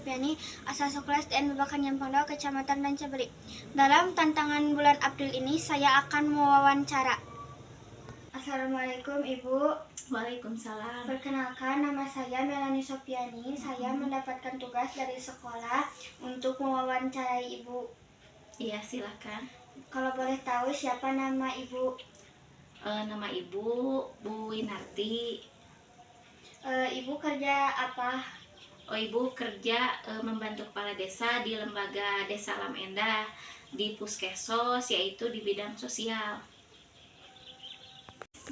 Sopiani, asal sekolah SDN Babakan Pondok, Kecamatan Bancabeli. Dalam tantangan bulan April ini, saya akan mewawancara. Assalamualaikum Ibu. Waalaikumsalam. Perkenalkan, nama saya Melanie Sopiani. Saya mendapatkan tugas dari sekolah untuk mewawancarai Ibu. Iya, silakan. Kalau boleh tahu siapa nama Ibu? Nama Ibu Bu Winarti. Ibu kerja apa? Ibu kerja membantu kepala desa di lembaga Desa Alam Endah di Puskesos, yaitu di bidang sosial.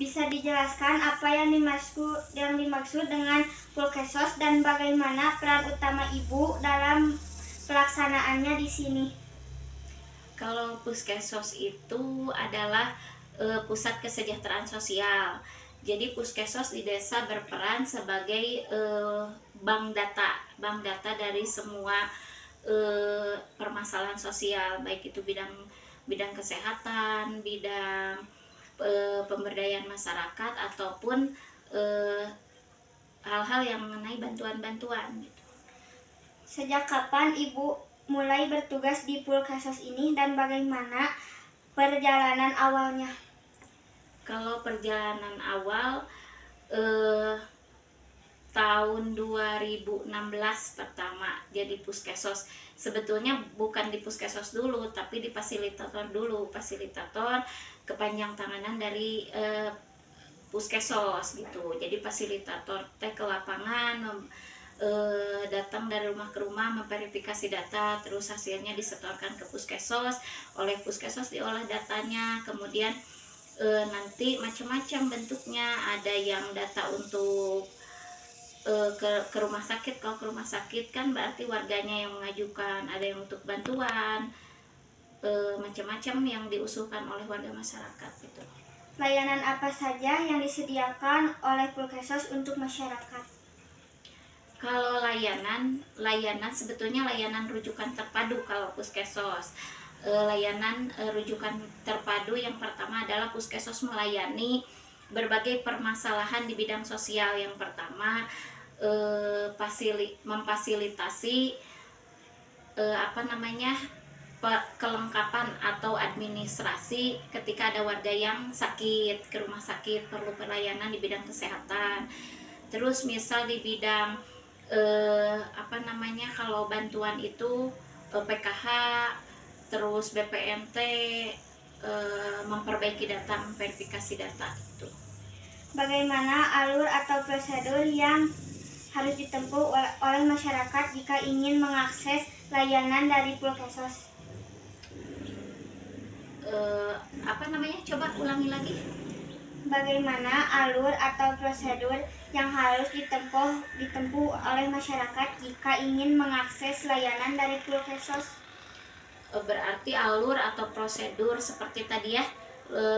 Bisa dijelaskan apa yang dimaksud dengan Puskesos dan bagaimana peran utama Ibu dalam pelaksanaannya di sini? Kalau Puskesos itu adalah pusat kesejahteraan sosial. Jadi Puskesos di desa berperan sebagai bank data dari semua permasalahan sosial, baik itu bidang kesehatan, bidang pemberdayaan masyarakat, ataupun hal-hal yang mengenai bantuan-bantuan gitu. Sejak kapan Ibu mulai bertugas di Puskesos ini dan bagaimana perjalanan awalnya? Kalau perjalanan awal tahun 2016 pertama jadi Puskesos. Sebetulnya bukan di Puskesos dulu, tapi di fasilitator dulu. Fasilitator kepanjang tanganan dari Puskesos gitu. Jadi fasilitator teh ke lapangan, datang dari rumah ke rumah memverifikasi data, terus hasilnya disetorkan ke Puskesos, oleh Puskesos diolah datanya, kemudian nanti macam-macam bentuknya. Ada yang data untuk ke rumah sakit. Kalau ke rumah sakit kan berarti warganya yang mengajukan, ada yang untuk bantuan, macam-macam yang diusulkan oleh warga masyarakat gitu. Layanan apa saja yang disediakan oleh Puskesos untuk masyarakat? Kalau layanan sebetulnya layanan rujukan terpadu. Kalau Puskesos layanan rujukan terpadu yang pertama adalah Puskesos melayani berbagai permasalahan di bidang sosial. Yang pertama memfasilitasi kelengkapan atau administrasi ketika ada warga yang sakit, ke rumah sakit perlu pelayanan di bidang kesehatan. Terus misal di bidang kalau bantuan itu PKH, terus BPNT, memperbaiki data, memverifikasi data itu. Bagaimana alur atau prosedur yang harus ditempuh oleh masyarakat jika ingin mengakses layanan dari Puskesos? Coba ulangi lagi. Bagaimana alur atau prosedur yang harus ditempuh oleh masyarakat jika ingin mengakses layanan dari Puskesos? Berarti alur atau prosedur seperti tadi ya.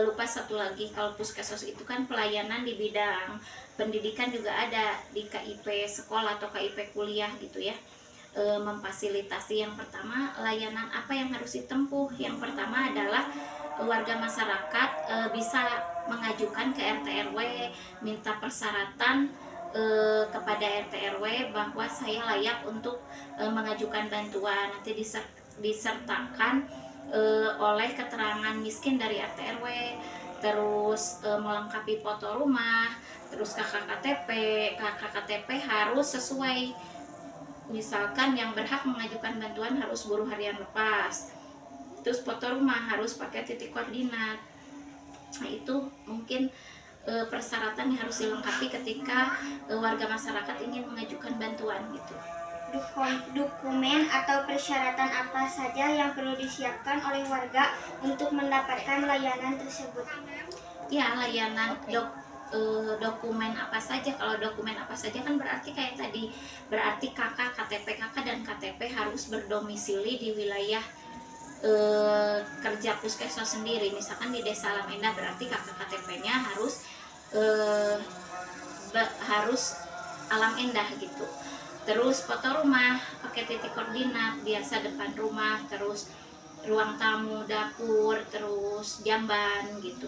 Lupa satu lagi, kalau Puskesos itu kan pelayanan di bidang pendidikan juga ada, di KIP sekolah atau KIP kuliah gitu ya. Memfasilitasi, yang pertama layanan apa yang harus ditempuh. Yang pertama adalah warga masyarakat bisa mengajukan ke RT RW, minta persyaratan kepada RT RW bahwa saya layak untuk mengajukan bantuan. Nanti disertakan oleh keterangan miskin dari RT RW, terus melengkapi foto rumah, terus KKKTP harus sesuai. Misalkan yang berhak mengajukan bantuan harus buruh harian lepas, terus foto rumah harus pakai titik koordinat. Nah, itu mungkin persyaratan yang harus dilengkapi ketika warga masyarakat ingin mengajukan bantuan gitu. Dokumen atau persyaratan apa saja yang perlu disiapkan oleh warga untuk mendapatkan layanan tersebut? Ya, layanan dokumen apa saja. Kalau dokumen apa saja kan berarti kayak tadi, berarti KTP dan KTP harus berdomisili di wilayah kerja Puskesos sendiri. Misalkan di Desa Alam Endah berarti KTP-nya harus Alam Endah gitu. Terus foto rumah pakai titik koordinat, biasa depan rumah, terus ruang tamu, dapur, terus jamban gitu.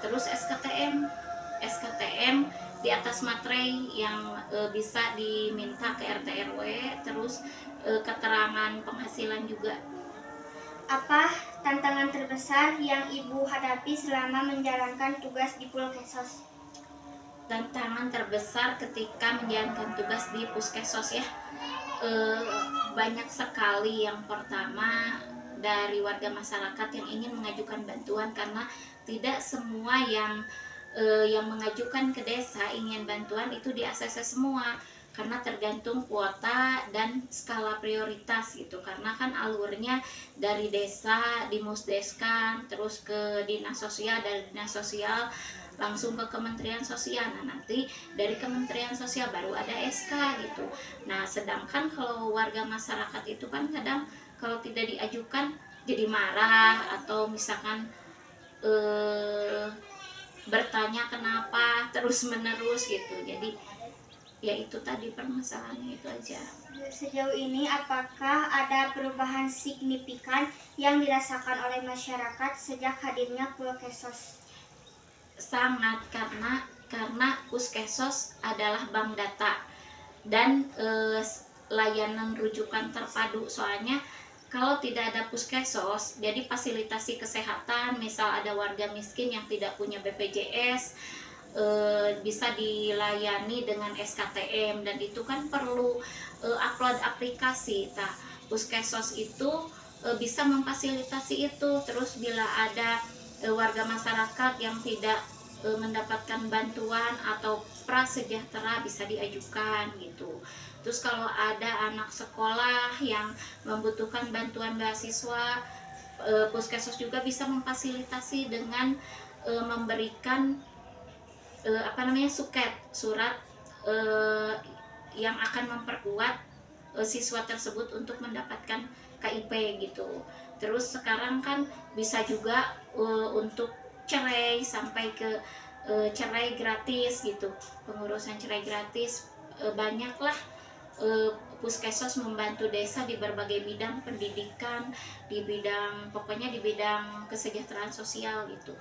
Terus SKTM SKTM di atas materai yang bisa diminta ke RT RW, terus keterangan penghasilan juga. Apa tantangan terbesar yang Ibu hadapi selama menjalankan tugas di Pulkesos? Tantangan terbesar ketika menjalankan tugas di Puskesos ya, banyak sekali. Yang pertama dari warga masyarakat yang ingin mengajukan bantuan, karena tidak semua yang mengajukan ke desa ingin bantuan itu di ACC semua, karena tergantung kuota dan skala prioritas gitu. Karena kan alurnya dari desa di Musdeskan, terus ke dinas sosial, dari dinas sosial langsung ke Kementerian Sosial. Nah, nanti dari Kementerian Sosial baru ada SK gitu. Nah, sedangkan kalau warga masyarakat itu kan kadang kalau tidak diajukan jadi marah, atau misalkan bertanya kenapa terus menerus gitu. Jadi ya itu tadi permasalahannya itu aja. Sejauh ini apakah ada perubahan signifikan yang dirasakan oleh masyarakat sejak hadirnya Pulkesos? Sangat, karena Puskesos adalah bank data dan layanan rujukan terpadu. Soalnya kalau tidak ada Puskesos, jadi fasilitasi kesehatan, misal ada warga miskin yang tidak punya BPJS, bisa dilayani dengan SKTM, dan itu kan perlu upload aplikasi. Nah, Puskesos itu bisa memfasilitasi itu. Terus bila ada warga masyarakat yang tidak mendapatkan bantuan atau prasejahtera, bisa diajukan gitu. Terus kalau ada anak sekolah yang membutuhkan bantuan beasiswa, Puskesos juga bisa memfasilitasi dengan memberikan surat yang akan memperkuat siswa tersebut untuk mendapatkan KIP gitu. Terus sekarang kan bisa juga untuk cerai sampai ke cerai gratis gitu, pengurusan cerai gratis. Banyaklah Puskesos membantu desa di berbagai bidang pendidikan, di bidang, pokoknya di bidang kesejahteraan sosial gitu.